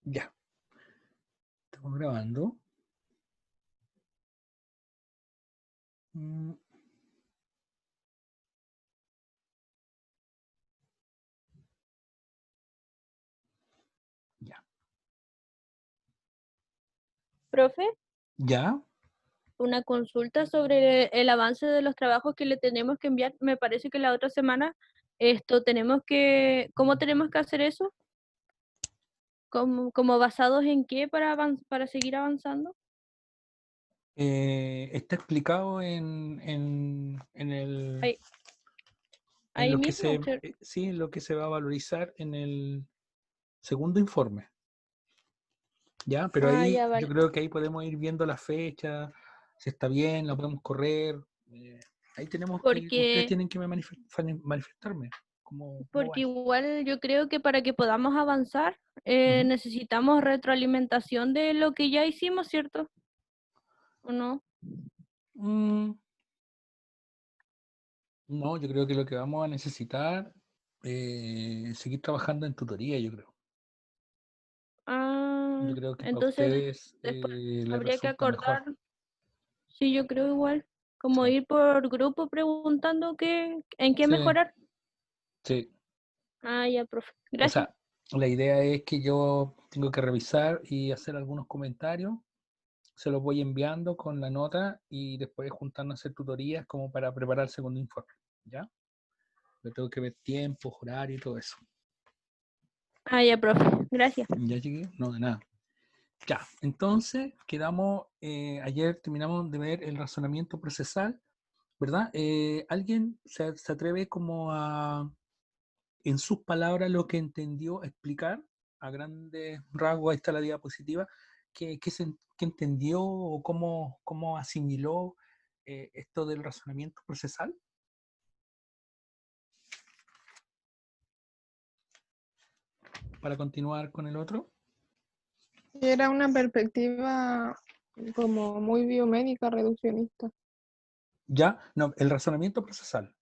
Ya, estamos grabando. Mm, Ya. Profe, ¿Ya? una consulta sobre el avance de los trabajos que le tenemos que enviar. Me parece que la otra semana ¿cómo tenemos que hacer eso? ¿Como basados en qué para seguir avanzando? Está explicado Ahí, en ahí lo que mismo, ¿cierto? sí, en lo que se va a valorizar en el segundo informe. ¿Ya? Pero Ah, ahí ya yo vale. creo que ahí podemos ir viendo la fecha, si está bien, la podemos correr. Ahí tenemos que, ustedes Porque, tienen que manifestarme cómo va porque eso. igual yo creo que para que podamos avanzar Ujú. necesitamos retroalimentación de lo que ya hicimos, ¿cierto? ¿O no? Mm, no, yo creo que lo que vamos a necesitar seguir trabajando en tutoría, yo creo. Ah, Yo creo que para entonces ustedes después les habría que resulta mejor. acordar. Sí, yo creo igual, como Sí, ir por grupo preguntando en qué sí, mejorar. sí. Ah, ya, profe. O Gracias. sea, la idea es que yo tengo que revisar y hacer algunos comentarios. Se los voy enviando con la nota y después juntando a hacer tutorías como para preparar el segundo informe. ¿Ya? Yo tengo que ver tiempos, horario y todo eso. Ah, ya, profe. Gracias. ¿Ya llegué? No, de nada. Ya, entonces quedamos, ayer terminamos de ver el razonamiento procesal, ¿verdad? ¿Alguien se atreve como a, en sus palabras, lo que entendió, explicar a grandes rasgos? Ahí está la diapositiva. ¿Qué entendió o cómo asimiló esto del razonamiento procesal? Para continuar con el otro. Y era una perspectiva como muy biomédica, reduccionista. Ya, no, el razonamiento procesal.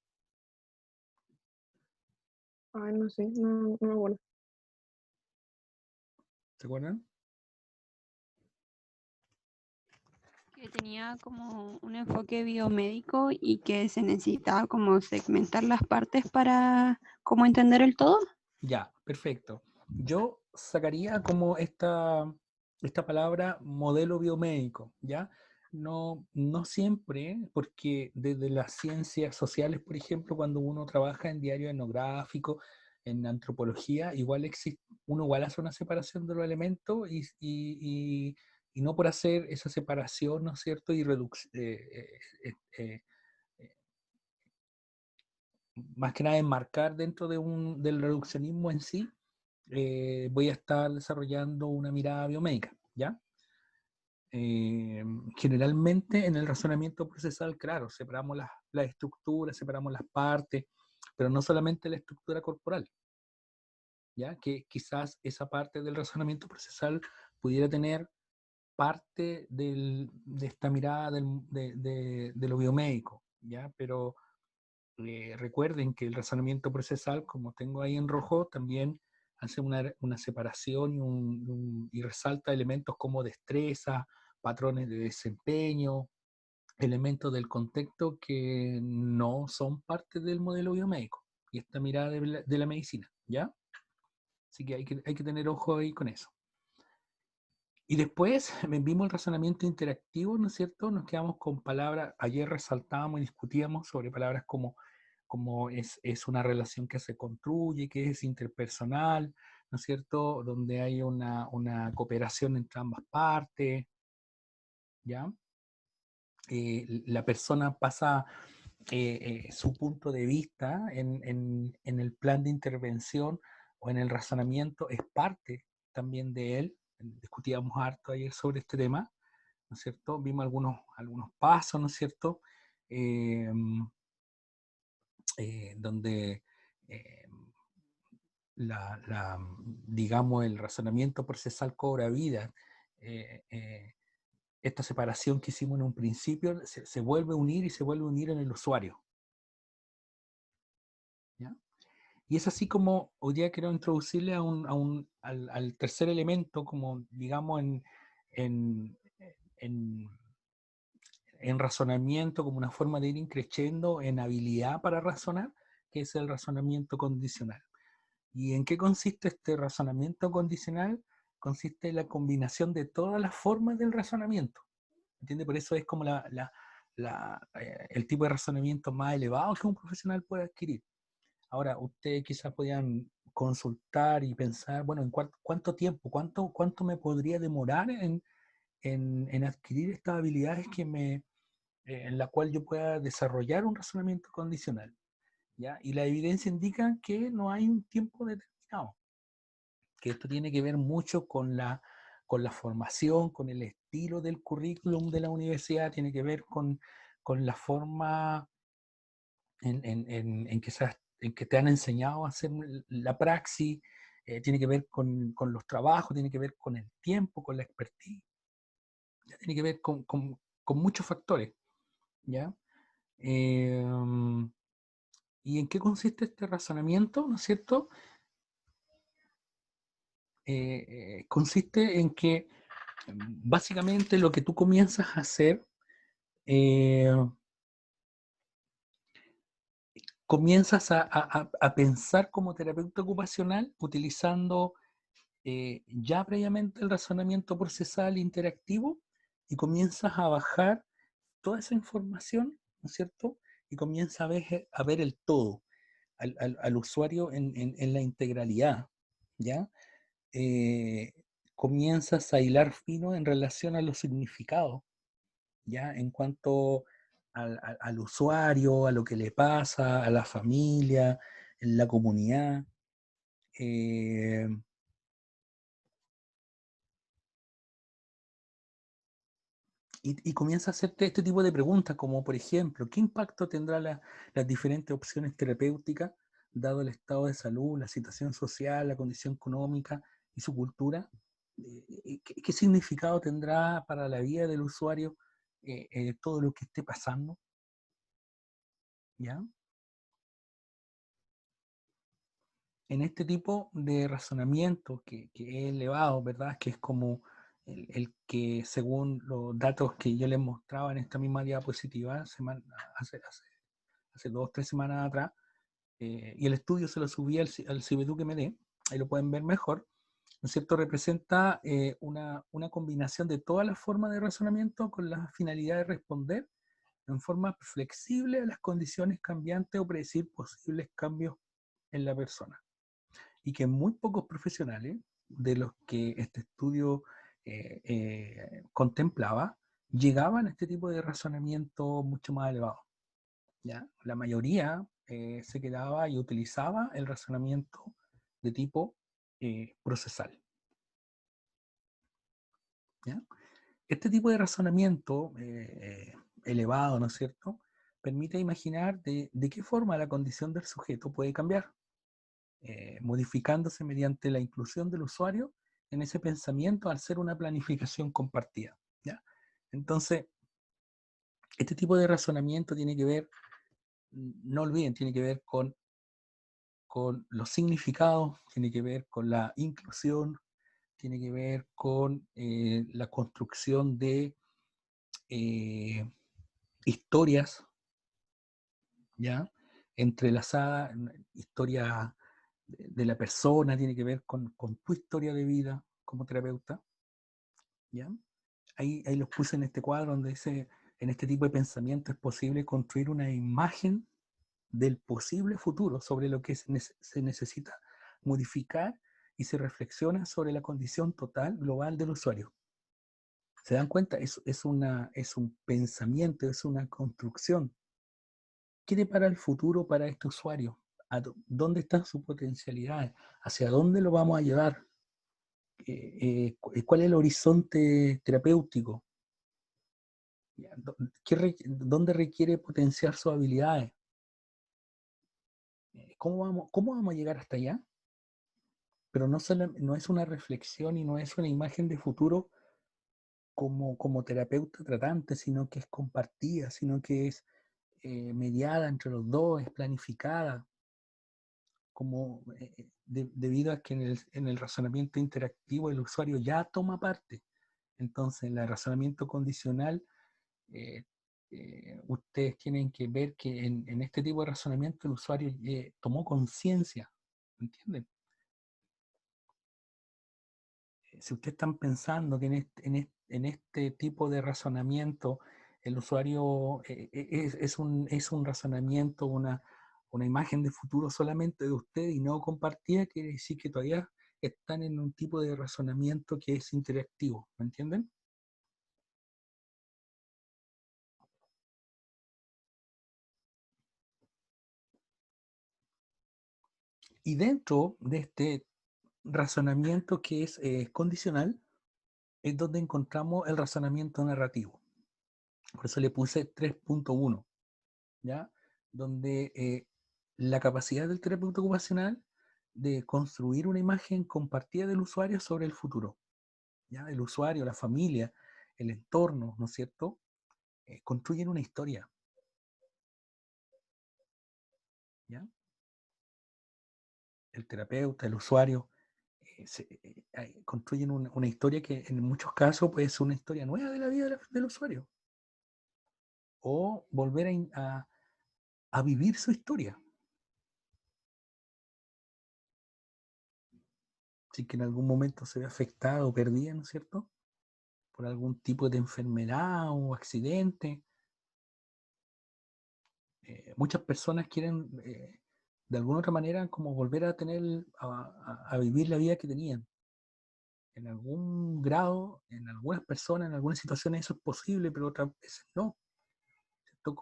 Ay, no sé, no me acuerdo. ¿Se acuerdan? Que tenía como un enfoque biomédico y que se necesitaba como segmentar las partes para como entender el todo. Ya, perfecto. Yo sacaría como esta palabra modelo biomédico, ¿ya? No, no siempre, porque desde las ciencias sociales, por ejemplo, cuando uno trabaja en diario etnográfico, en antropología, igual existe, uno igual hace una separación de los elementos y no por hacer esa separación, ¿no es cierto? Y más que nada enmarcar dentro del reduccionismo en sí, voy a estar desarrollando una mirada biomédica, ¿ya? Eh, Generalmente en el razonamiento procesal, claro, separamos las estructuras, separamos las partes, pero no solamente la estructura corporal, ¿ya? Que quizás esa parte del razonamiento procesal pudiera tener parte de esta mirada de lo biomédico, ¿ya? Pero recuerden que el razonamiento procesal, como tengo ahí en rojo, también hace una separación y resalta elementos como destreza, patrones de desempeño, elementos del contexto que no son parte del modelo biomédico y esta mirada de la medicina, ¿ya? Así que hay que tener ojo ahí con eso. Y después vimos el razonamiento interactivo, ¿no es cierto? Nos quedamos con palabras, ayer resaltábamos y discutíamos sobre palabras como es una relación que se construye, que es interpersonal, ¿no es cierto? Donde hay una cooperación entre ambas partes, ¿ya? La persona pasa su punto de vista en el plan de intervención o en el razonamiento, es parte también de él. Discutíamos harto ayer sobre este tema, ¿no es cierto? Vimos algunos pasos, ¿no es cierto? Eh, donde eh, digamos, el razonamiento procesal cobra vida. Eh, eh, Esta separación que hicimos en un principio se vuelve a unir y se vuelve a unir en el usuario, ¿ya? Y es así como hoy día quiero introducirle al tercer elemento, como digamos en, en, en razonamiento, como una forma de ir increciendo en habilidad para razonar, que es el razonamiento condicional. ¿Y en qué consiste este razonamiento condicional? Consiste en la combinación de todas las formas del razonamiento. ¿Entiende? Por eso es como el tipo de razonamiento más elevado que un profesional puede adquirir. Ahora, ustedes quizás podían consultar y pensar, bueno, ¿en cuánto tiempo, cuánto me podría demorar en adquirir estas habilidades en la cual yo pueda desarrollar un razonamiento condicional? ¿Ya? Y la evidencia indica que no hay un tiempo determinado, que esto tiene que ver mucho con la formación, con el estilo del currículum de la universidad, tiene que ver con la forma en que te han enseñado a hacer la praxis, tiene que ver con los trabajos, tiene que ver con el tiempo, con la expertise, ya tiene que ver con muchos factores, ¿ya? Eh, ¿Y en qué consiste este razonamiento, no es cierto? Consiste en que básicamente lo que tú comienzas a hacer, eh, comienzas a pensar como terapeuta ocupacional utilizando ya previamente el razonamiento procesal interactivo y comienzas a bajar toda esa información, ¿no es cierto? Y comienzas a ver el todo, al usuario en la integralidad, ¿ya? Eh, Comienzas a hilar fino en relación a los significados, ¿ya? En cuanto al usuario, a lo que le pasa, a la familia, en la comunidad. eh, y comienza a hacerte este tipo de preguntas, como por ejemplo, ¿qué impacto tendrá las diferentes opciones terapéuticas, dado el estado de salud, la situación social, la condición económica y su cultura? ¿Qué significado tendrá para la vida del usuario todo lo que esté pasando? ¿Ya? En este tipo de razonamiento que es elevado, ¿verdad? Que es como el que, según los datos que yo les mostraba en esta misma diapositiva hace 2 o 3 semanas atrás, y el estudio se lo subí al CBDU que me dé, ahí lo pueden ver mejor, ¿no es cierto? Representa una combinación de todas las formas de razonamiento con la finalidad de responder en forma flexible a las condiciones cambiantes o predecir posibles cambios en la persona. Y que muy pocos profesionales de los que este estudio contemplaba llegaban a este tipo de razonamiento mucho más elevado, ¿ya? La mayoría se quedaba y utilizaba el razonamiento de tipo procesal, ¿ya? Este tipo de razonamiento elevado, ¿no es cierto?, permite imaginar de qué forma la condición del sujeto puede cambiar, modificándose mediante la inclusión del usuario en ese pensamiento al ser una planificación compartida, ¿ya? Entonces, este tipo de razonamiento tiene que ver, no olviden, tiene que ver con los significados, tiene que ver con la inclusión, tiene que ver con la construcción de historias, ¿ya? Entrelazadas, historia de la persona, tiene que ver con tu historia de vida como terapeuta, ¿ya? Ahí los puse en este cuadro donde dice, en este tipo de pensamiento es posible construir una imagen del posible futuro sobre lo que se necesita modificar y se reflexiona sobre la condición total global del usuario. ¿Se dan cuenta? Es un pensamiento, es una construcción. ¿Qué depara el futuro para este usuario? ¿Dónde están sus potencialidades? ¿Hacia dónde lo vamos a llevar? ¿Cuál es el horizonte terapéutico? ¿Dónde requiere potenciar sus habilidades? ¿Cómo vamos a llegar hasta allá? Pero no es una reflexión y no es una imagen de futuro como terapeuta tratante, sino que es compartida, sino que es mediada entre los dos, es planificada. como debido a que en el razonamiento interactivo el usuario ya toma parte. Entonces, en el razonamiento condicional, ustedes tienen que ver que en este tipo de razonamiento el usuario tomó conciencia, ¿entienden? Si ustedes están pensando que en este tipo de razonamiento el usuario es un razonamiento, una imagen de futuro solamente de usted y no compartida, quiere decir que todavía están en un tipo de razonamiento que es interactivo, ¿me entienden? Y dentro de este razonamiento que es condicional, es donde encontramos el razonamiento narrativo. Por eso le puse 3.1, ¿ya? Donde la capacidad del terapeuta ocupacional de construir una imagen compartida del usuario sobre el futuro, ¿ya? El usuario, la familia, el entorno, ¿no es cierto? Construyen una historia, ¿ya? El terapeuta, el usuario, construyen una historia que en muchos casos puede ser una historia nueva de la vida del usuario. O volver a vivir su historia. Si que en algún momento se ve afectado o perdida, ¿no es cierto? Por algún tipo de enfermedad o accidente. Muchas personas quieren, de alguna otra manera, como volver a tener, a vivir la vida que tenían. En algún grado, en algunas personas, en algunas situaciones eso es posible, pero otras veces no. ¿Cierto?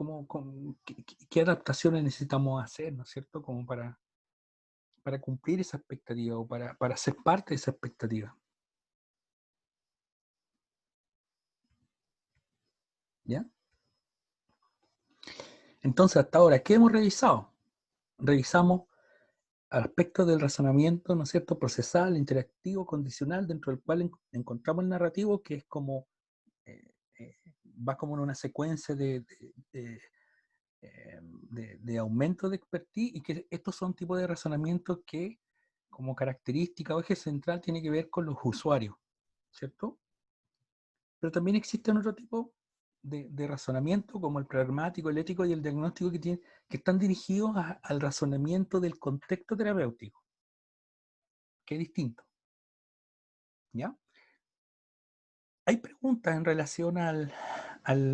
¿Qué adaptaciones necesitamos hacer, ¿no es cierto? Como para cumplir esa expectativa o para ser parte de esa expectativa. ¿Ya? Entonces, hasta ahora, ¿qué hemos revisado? Revisamos aspectos del razonamiento, ¿no es cierto?, procesal, interactivo, condicional, dentro del cual encontramos el narrativo, que es como, va como en una secuencia de aumento de expertise, y que estos son tipos de razonamientos que, como característica o eje central, tiene que ver con los usuarios, ¿cierto? Pero también existen otro tipo de razonamiento, como el pragmático, el ético y el diagnóstico, que están dirigidos al razonamiento del contexto terapéutico, que es distinto. ¿Ya? ¿Hay preguntas en relación al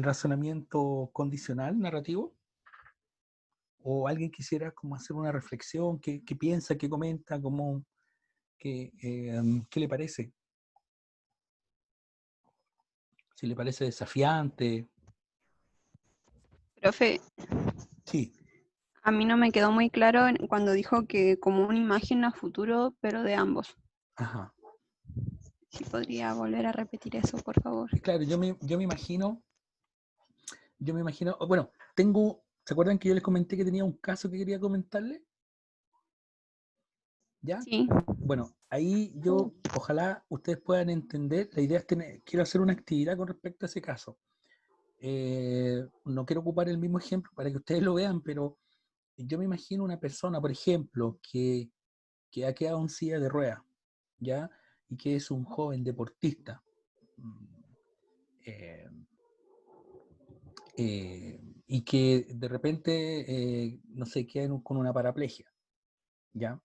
razonamiento condicional narrativo? ¿O alguien quisiera como hacer una reflexión? ¿Qué piensa, qué comenta, qué le parece? Si le parece desafiante. Profe, Sí. a mí no me quedó muy claro cuando dijo que como una imagen a futuro, pero de ambos. Ajá. Si podría volver a repetir eso, por favor. Claro, yo me imagino, bueno, ¿se acuerdan que yo les comenté que tenía un caso que quería comentarles? ¿Ya? Sí, Bueno, ahí yo, ojalá ustedes puedan entender, la idea es quiero hacer una actividad con respecto a ese caso. No quiero ocupar el mismo ejemplo para que ustedes lo vean, pero yo me imagino una persona, por ejemplo, que ha quedado en silla de ruedas, ¿ya? Y que es un joven deportista. Eh, y que de repente, no sé, queda con una paraplegia, ¿ya?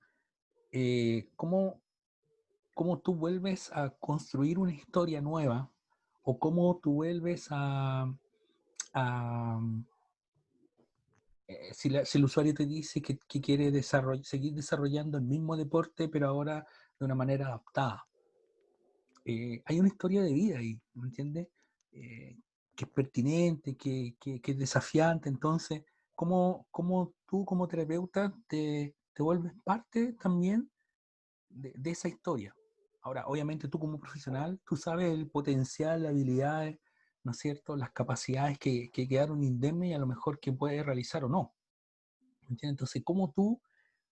¿Cómo tú vuelves a construir una historia nueva? ¿O cómo tú vuelves a si el usuario te dice que quiere seguir desarrollando el mismo deporte, pero ahora de una manera adaptada? Hay una historia de vida ahí, ¿me entiendes? Que es pertinente, que es desafiante. Entonces, ¿cómo tú como terapeuta te vuelves parte también de esa historia? Ahora, obviamente tú como profesional, tú sabes el potencial, las habilidades, ¿no es cierto?, las capacidades que quedaron indemnes y a lo mejor que puedes realizar o no. ¿Me entiendes? Entonces, ¿cómo tú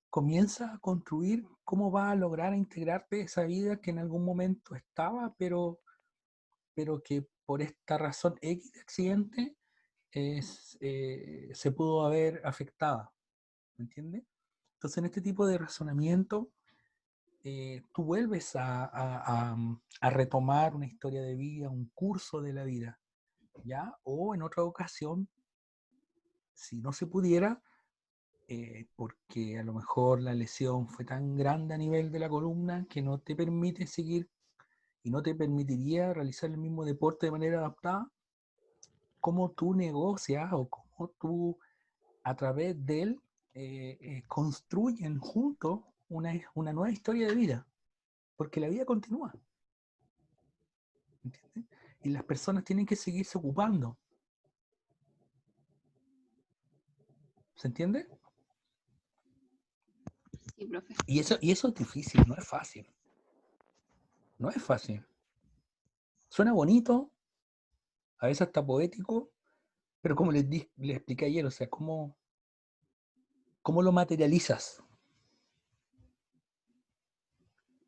comienzas a construir, cómo vas a lograr integrarte esa vida que en algún momento estaba, pero que por esta razón X de accidente se pudo haber afectada? ¿Me entiendes? Entonces, en este tipo de razonamiento, tú vuelves a retomar una historia de vida, un curso de la vida, ¿ya? O en otra ocasión, si no se pudiera, porque a lo mejor la lesión fue tan grande a nivel de la columna que no te permite seguir y no te permitiría realizar el mismo deporte de manera adaptada, cómo tú negocias o cómo tú a través de él construyen juntos una nueva historia de vida, porque la vida continúa, ¿entiendes? Y las personas tienen que seguirse ocupando, ¿se entiende? Sí, profe. Y eso es difícil, no es fácil, no es fácil. Suena bonito, a veces hasta poético, pero como les expliqué ayer, o sea, ¿cómo lo materializas?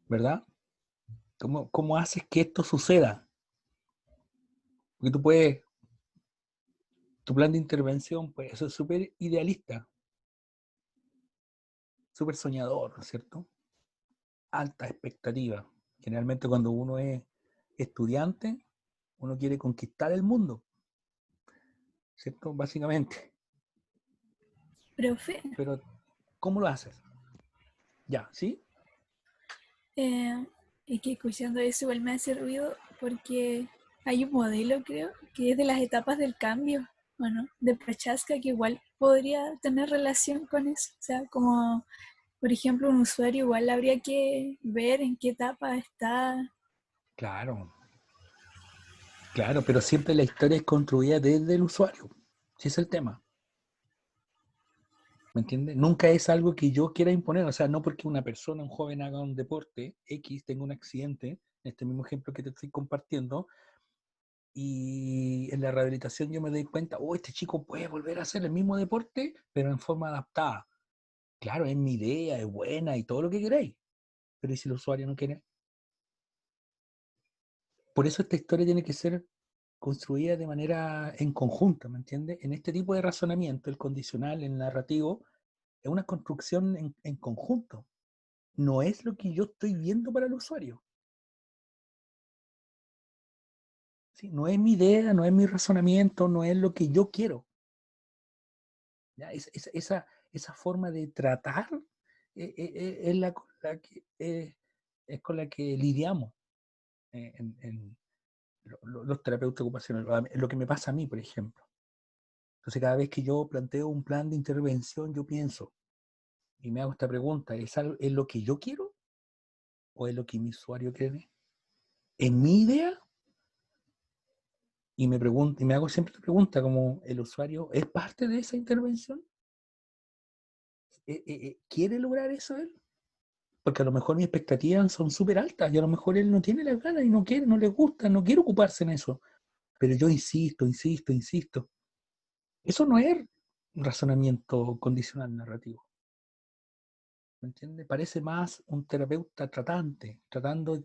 ¿Verdad? ¿Cómo haces que esto suceda? Porque tu plan de intervención, pues eso es súper idealista, súper soñador, ¿no es cierto? Alta expectativa. Generalmente cuando uno es estudiante, uno quiere conquistar el mundo, ¿cierto? Básicamente. Profe, Pero, ¿cómo lo haces? Ya, ¿sí? es que escuchando eso igual me hace ruido porque hay un modelo, creo, que es de las etapas del cambio, bueno, de Prochaska, que igual podría tener relación con eso. O sea, como, por ejemplo, un usuario igual habría que ver en qué etapa está. Claro, claro, pero siempre la historia es construida desde el usuario. Ese es el tema. ¿Me entiendes? Nunca es algo que yo quiera imponer. O sea, no porque una persona, un joven haga un deporte X, tenga un accidente, en este mismo ejemplo que te estoy compartiendo, y en la rehabilitación yo me doy cuenta, oh, este chico puede volver a hacer el mismo deporte, pero en forma adaptada. Claro, es mi idea, es buena y todo lo que queráis. Pero ¿y si el usuario no quiere? Por eso esta historia tiene que ser construida de manera en conjunto, ¿me entiendes? En este tipo de razonamiento, el condicional, el narrativo, es una construcción en conjunto. No es lo que yo estoy viendo para el usuario. ¿Sí? No es mi idea, no es mi razonamiento, no es lo que yo quiero. ¿Ya? Esa forma de tratar es es con la que lidiamos en los terapeutas ocupacionales. Lo que me pasa a mí, por ejemplo. Entonces, cada vez que yo planteo un plan de intervención, yo pienso y me hago esta pregunta: ¿es lo que yo quiero o es lo que mi usuario quiere? ¿Es mi idea? Y me pregunto, y me hago siempre la pregunta, como ¿el usuario es parte de esa intervención? ¿Quiere lograr eso él? Porque a lo mejor mis expectativas son súper altas y a lo mejor él no tiene las ganas y no quiere, no le gusta, no quiere ocuparse en eso. Pero yo insisto, insisto, insisto. Eso no es razonamiento condicional narrativo. ¿Me entiende? Parece más un terapeuta tratante, tratando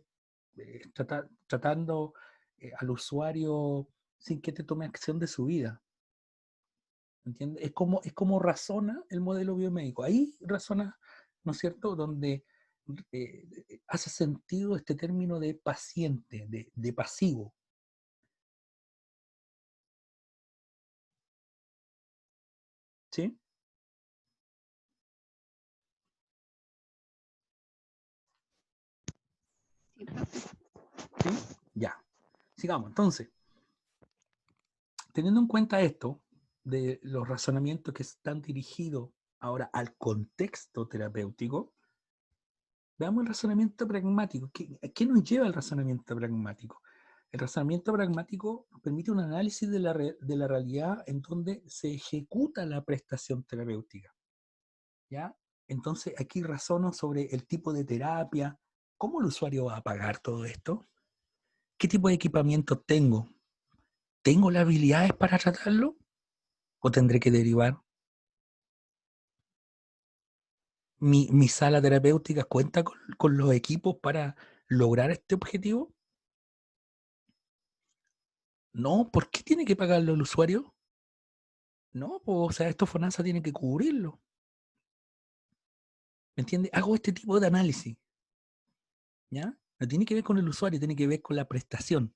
al usuario sin que te tome acción de su vida. ¿Me entiende? Es como razona el modelo biomédico. Ahí razona, ¿no es cierto?, donde hace sentido este término de paciente, de pasivo. ¿Sí? Sí, profe. ¿Sí? Ya. Sigamos. Entonces, teniendo en cuenta esto, de los razonamientos que están dirigidos ahora al contexto terapéutico, veamos el razonamiento pragmático. ¿Qué nos lleva el razonamiento pragmático? El razonamiento pragmático nos permite un análisis de la realidad en donde se ejecuta la prestación terapéutica. ¿Ya? Entonces, aquí razono sobre el tipo de terapia, cómo el usuario va a pagar todo esto, qué tipo de equipamiento tengo, ¿tengo las habilidades para tratarlo o tendré que derivar? ¿Mi sala terapéutica cuenta con los equipos para lograr este objetivo? No, ¿por qué tiene que pagarlo el usuario? No, pues, o sea, esto FONASA tiene que cubrirlo. ¿Me entiendes? Hago este tipo de análisis, ¿ya? No tiene que ver con el usuario, tiene que ver con la prestación.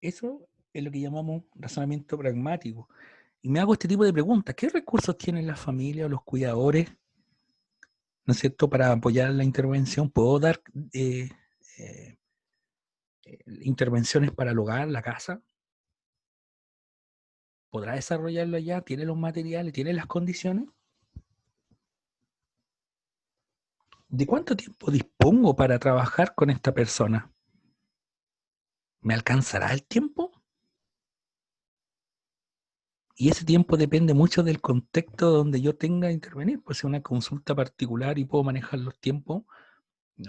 Eso es lo que llamamos razonamiento pragmático. Y me hago este tipo de preguntas. ¿Qué recursos tienen la familia o los cuidadores, ¿no es cierto?, para apoyar la intervención? ¿Puedo dar eh, intervenciones para el hogar, la casa? ¿Podrá desarrollarlo allá? ¿Tiene los materiales? ¿Tiene las condiciones? ¿De cuánto tiempo dispongo para trabajar con esta persona? ¿Me alcanzará el tiempo? Y ese tiempo depende mucho del contexto donde yo tenga que intervenir. Pues si es una consulta particular y puedo manejar los tiempos,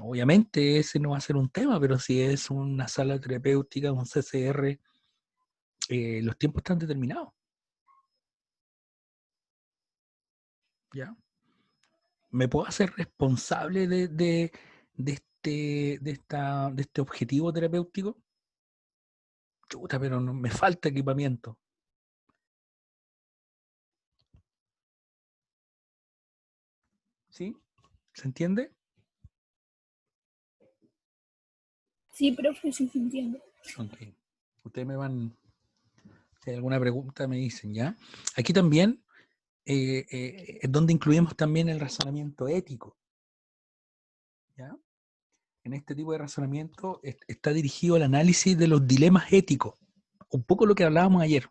obviamente ese no va a ser un tema, pero si es una sala terapéutica, un CCR, los tiempos están determinados. ¿Ya? ¿Me puedo hacer responsable de este objetivo terapéutico? Chuta, pero no, me falta equipamiento. ¿Sí? ¿Se entiende? Sí, profe, sí se entiende. Ok. Ustedes me van, si hay alguna pregunta me dicen, ¿ya? Aquí también es donde incluimos también el razonamiento ético, ¿ya? En este tipo de razonamiento está dirigido al análisis de los dilemas éticos, un poco lo que hablábamos ayer,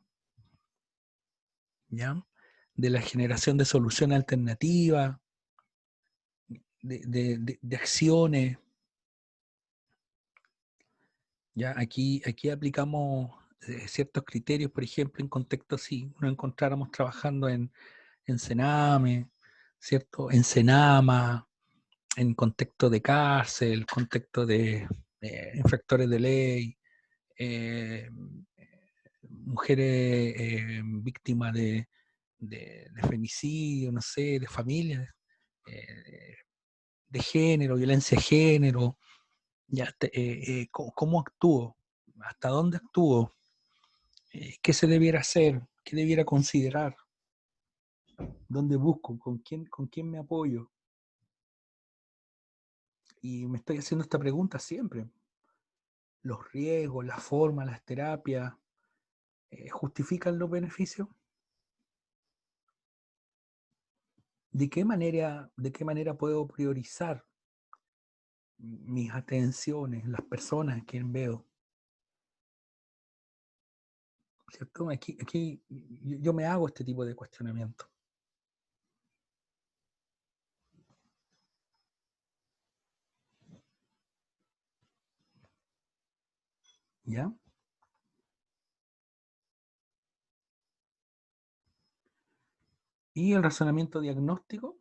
¿ya? De la generación de soluciones alternativas, de acciones, ¿ya? Aquí aplicamos ciertos criterios, por ejemplo, en contexto si nos encontráramos trabajando en Sename, ¿cierto? En Senama, en contexto de cárcel, contexto de infractores de ley, eh, mujeres víctimas de femicidio, no sé, de familias, eh, de género, violencia de género, ya, ¿cómo actúo? ¿Hasta dónde actúo? ¿Qué se debiera hacer? ¿Qué debiera considerar? ¿Dónde busco? Con quién me apoyo? Y me estoy haciendo esta pregunta siempre. ¿Los riesgos, las formas, las terapias justifican los beneficios? ¿De qué manera puedo priorizar mis atenciones, las personas a quien veo? ¿Cierto? Aquí yo me hago este tipo de cuestionamiento. ¿Ya? Y el razonamiento diagnóstico,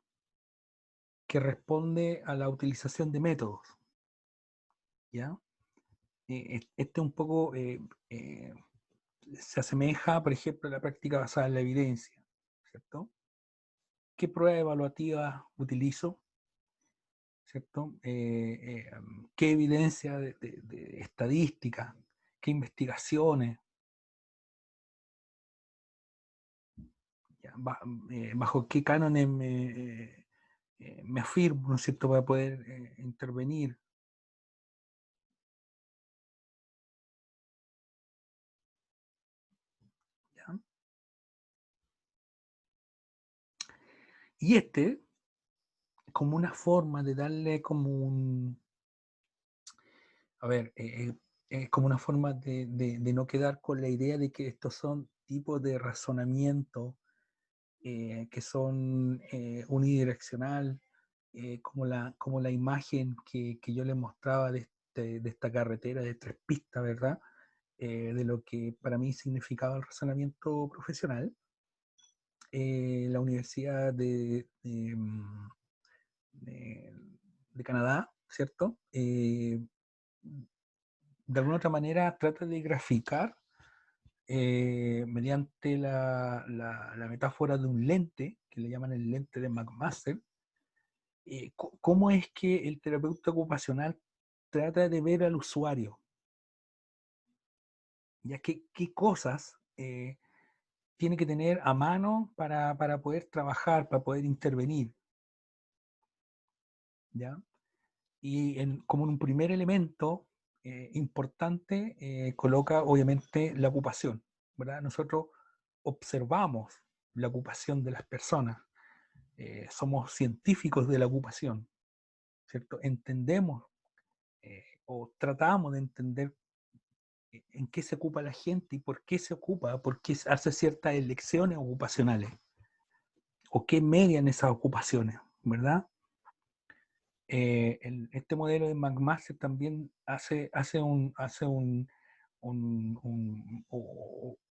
que responde a la utilización de métodos. ¿Ya? Este un poco se asemeja, por ejemplo, a la práctica basada en la evidencia, ¿cierto? ¿Qué prueba evaluativa utilizo? ¿Cierto? ¿Qué evidencia de estadística? ¿Qué investigaciones? ¿Ya? ¿Bajo qué cánones me afirmo, ¿no es cierto?, para poder intervenir? ¿Ya? Y como una forma de darle como como una forma de no quedar con la idea de que estos son tipos de razonamiento que son unidireccional, como la imagen que yo les mostraba de esta carretera de 3 pistas, ¿verdad? De lo que para mí significaba el razonamiento profesional. La Universidad de Canadá, ¿cierto? De alguna otra manera trata de graficar mediante la metáfora de un lente, que le llaman el lente de McMaster, cómo es que el terapeuta ocupacional trata de ver al usuario, ya que qué cosas tiene que tener a mano para poder trabajar, para poder intervenir, ¿ya? Y como un primer elemento importante coloca obviamente la ocupación, ¿verdad? Nosotros observamos la ocupación de las personas, somos científicos de la ocupación, ¿cierto? Entendemos o tratamos de entender en qué se ocupa la gente y por qué se ocupa, por qué hace ciertas elecciones ocupacionales o qué median esas ocupaciones, ¿verdad? Este modelo de McMaster también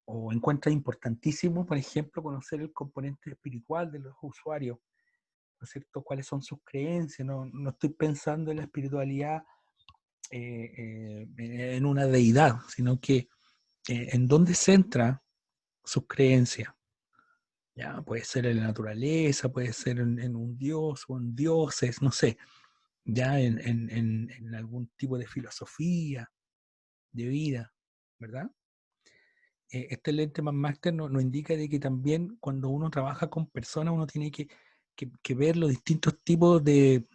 o encuentra importantísimo, por ejemplo, conocer el componente espiritual de los usuarios, ¿no es cierto? ¿Cuáles son sus creencias? No estoy pensando en la espiritualidad en una deidad, sino que en dónde centra sus creencias. Ya, puede ser en la naturaleza, puede ser en un dios o en dioses, no sé, ya en algún tipo de filosofía, de vida, ¿verdad? Este lente McMaster nos indica de que también cuando uno trabaja con personas, uno tiene que ver los distintos tipos de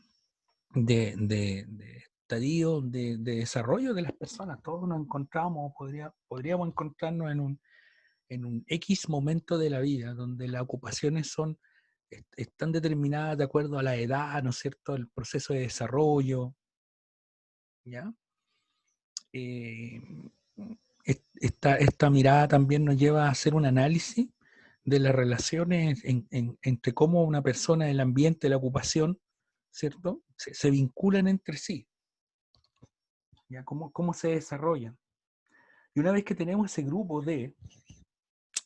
estadios de desarrollo de las personas. Todos nos encontramos, podríamos encontrarnos en un X momento de la vida, donde las ocupaciones están determinadas de acuerdo a la edad, ¿no es cierto?, el proceso de desarrollo, ¿ya? Esta mirada también nos lleva a hacer un análisis de las relaciones entre cómo una persona, el ambiente, la ocupación, ¿cierto?, se vinculan entre sí, ¿ya? Cómo se desarrollan. Y una vez que tenemos ese grupo de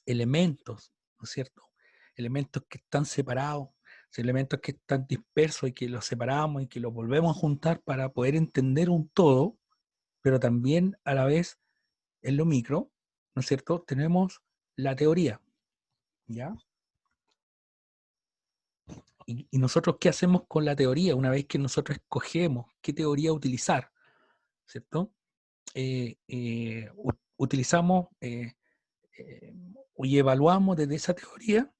elementos, ¿no es cierto?, elementos que están separados, elementos que están dispersos y que los separamos y que los volvemos a juntar para poder entender un todo, pero también a la vez en lo micro, ¿no es cierto?, tenemos la teoría, ¿ya? Y nosotros, ¿qué hacemos con la teoría? Una vez que nosotros escogemos qué teoría utilizar, ¿cierto? Utilizamos y evaluamos desde esa teoría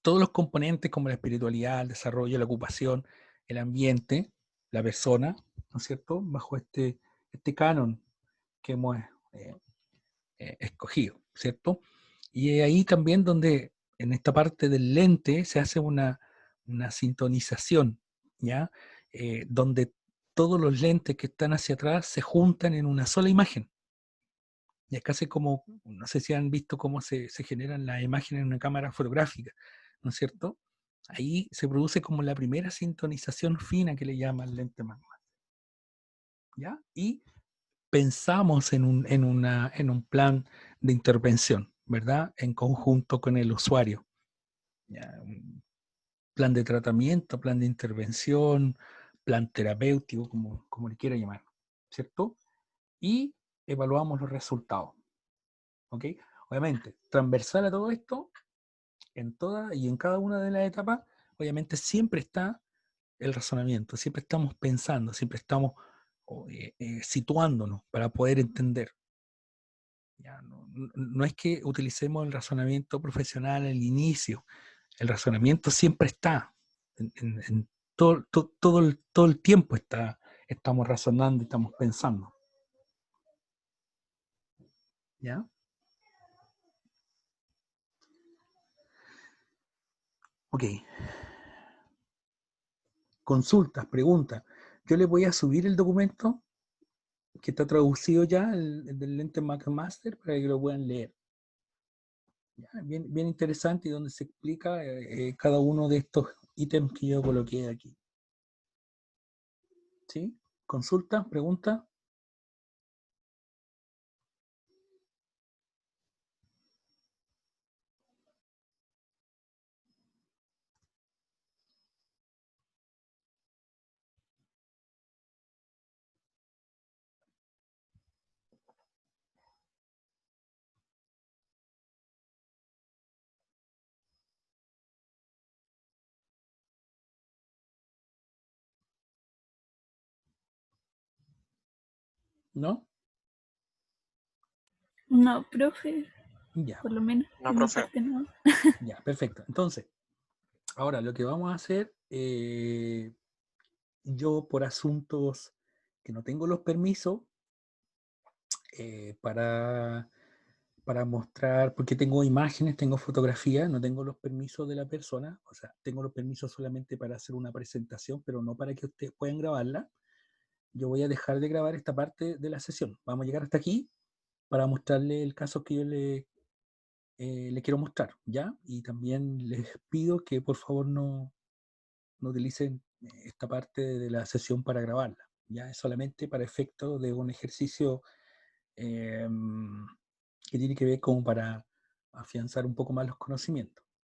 todos los componentes como la espiritualidad, el desarrollo, la ocupación, el ambiente, la persona, ¿no es cierto?, bajo este canon que hemos escogido, ¿cierto? Y ahí también donde en esta parte del lente se hace una sintonización, ¿ya? Donde todos los lentes que están hacia atrás se juntan en una sola imagen. Y es casi como, no sé si han visto cómo se generan las imágenes en una cámara fotográfica, ¿no es cierto? Ahí se produce como la primera sintonización fina que le llama el lente McMaster, ¿ya? Y pensamos en un plan de intervención, ¿verdad? En conjunto con el usuario. ¿Ya? Un plan de tratamiento, plan de intervención, plan terapéutico, como le quiera llamar, ¿cierto? Y evaluamos los resultados, ¿ok? Obviamente, transversal a todo esto, en toda y en cada una de las etapas, obviamente siempre está el razonamiento, siempre estamos pensando, siempre estamos situándonos para poder entender. Ya, no es que utilicemos el razonamiento profesional al inicio, el razonamiento siempre está, en todo el tiempo estamos razonando y estamos pensando. ¿Ya? Ok. Consultas, preguntas. Yo les voy a subir el documento que está traducido ya, el del lente McMaster, para que lo puedan leer. ¿Ya? Bien interesante y donde se explica cada uno de estos ítems que yo coloqué aquí. ¿Sí? ¿Consulta? ¿Pregunta? ¿No? No, profe, Ya. por lo menos No, de mi profe. parte no. Ya, perfecto. Entonces, ahora lo que vamos a hacer, yo por asuntos que no tengo los permisos para mostrar, porque tengo imágenes, tengo fotografías, no tengo los permisos de la persona, o sea, tengo los permisos solamente para hacer una presentación, pero no para que ustedes puedan grabarla. Yo voy a dejar de grabar esta parte de la sesión. Vamos a llegar hasta aquí para mostrarle el caso que yo le quiero mostrar, ¿ya? Y también les pido que por favor no utilicen esta parte de la sesión para grabarla, ¿ya? Es solamente para efecto de un ejercicio que tiene que ver como para afianzar un poco más los conocimientos,